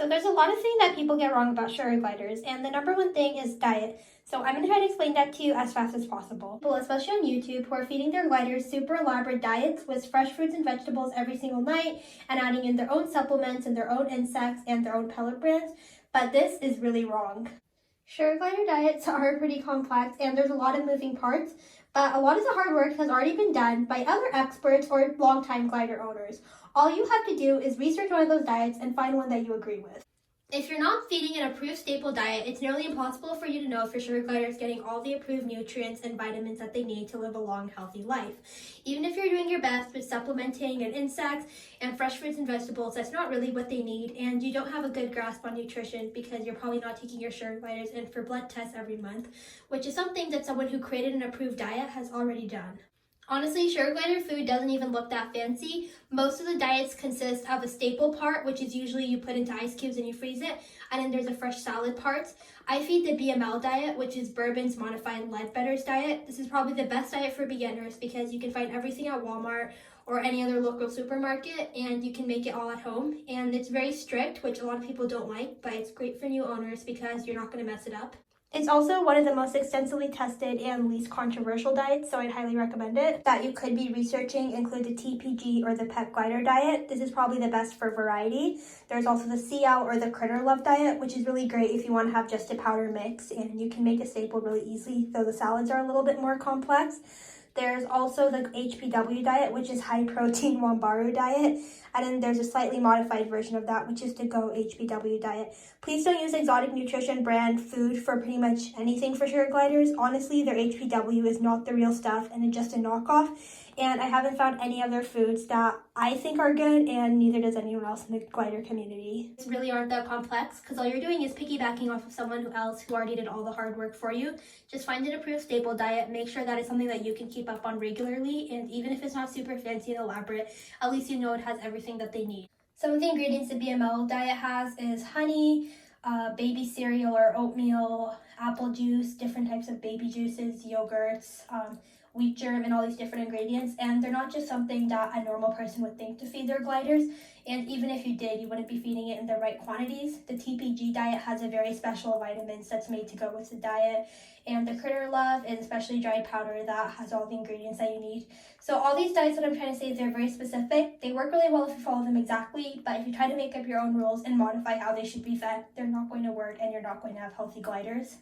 So there's a lot of things that people get wrong about sugar gliders, and the number one thing is diet. So I'm going to try to explain that to you as fast as possible. People, especially on YouTube, who are feeding their gliders super elaborate diets with fresh fruits and vegetables every single night and adding in their own supplements and their own insects and their own pellet brands, but this is really wrong. Sugar glider diets are pretty complex and there's a lot of moving parts, but a lot of the hard work has already been done by other experts or longtime glider owners. All you have to do is research one of those diets and find one that you agree with. If you're not feeding an approved staple diet, it's nearly impossible for you to know if your sugar glider is getting all the approved nutrients and vitamins that they need to live a long, healthy life. Even if you're doing your best with supplementing and insects and fresh fruits and vegetables, that's not really what they need, and you don't have a good grasp on nutrition because you're probably not taking your sugar gliders in for blood tests every month, which is something that someone who created an approved diet has already done. Honestly, sugar glider food doesn't even look that fancy. Most of the diets consist of a staple part, which is usually you put into ice cubes and you freeze it, and then there's a fresh salad part. I feed the BML diet, which is Bourbon's Modified Leadbetter's diet. This is probably the best diet for beginners because you can find everything at Walmart or any other local supermarket, and you can make it all at home. And it's very strict, which a lot of people don't like, but it's great for new owners because you're not going to mess it up. It's also one of the most extensively tested and least controversial diets, so I'd highly recommend it. That you could be researching include the TPG or the pet glider diet. This is probably the best for variety. There's also the CL or the Critter Love diet, which is really great if you want to have just a powder mix, and you can make a staple really easily, though the salads are a little bit more complex. There's also the OHPW diet, which is high protein Wambaru diet. And then there's a slightly modified version of that, which is the GOHPW diet. Please don't use exotic nutrition brand food for pretty much anything for sugar gliders. Honestly, their HPW is not the real stuff and it's just a knockoff. And I haven't found any other foods that I think are good, and neither does anyone else in the glider community. These really aren't that complex because all you're doing is piggybacking off of someone else who already did all the hard work for you. Just find an approved staple diet, make sure that it's something that you can keep up on regularly, and even if it's not super fancy and elaborate, at least you know it has everything that they need. Some of the ingredients the BML diet has is honey, baby cereal or oatmeal, apple juice, different types of baby juices, yogurts, wheat germ, and all these different ingredients, and they're not just something that a normal person would think to feed their gliders, and even if you did, you wouldn't be feeding it in the right quantities. The TPG diet has a very special vitamins that's made to go with the diet, and the Critter Love is especially dry powder that has all the ingredients that you need. So all these diets that I'm trying to say, they're very specific. They work really well if you follow them exactly, but if you try to make up your own rules and modify how they should be fed, they're not going to work and you're not going to have healthy gliders.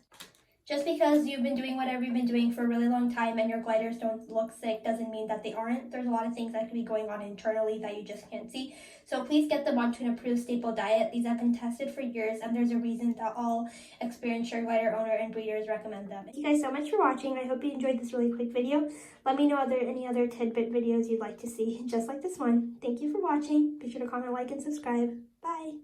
Just because you've been doing whatever you've been doing for a really long time and your gliders don't look sick doesn't mean that they aren't. There's a lot of things that could be going on internally that you just can't see. So please get them onto an approved staple diet. These have been tested for years, and there's a reason that all experienced sugar glider owner and breeders recommend them. Thank you guys so much for watching. I hope you enjoyed this really quick video. Let me know any other tidbit videos you'd like to see, just like this one. Thank you for watching. Be sure to comment, like, and subscribe. Bye!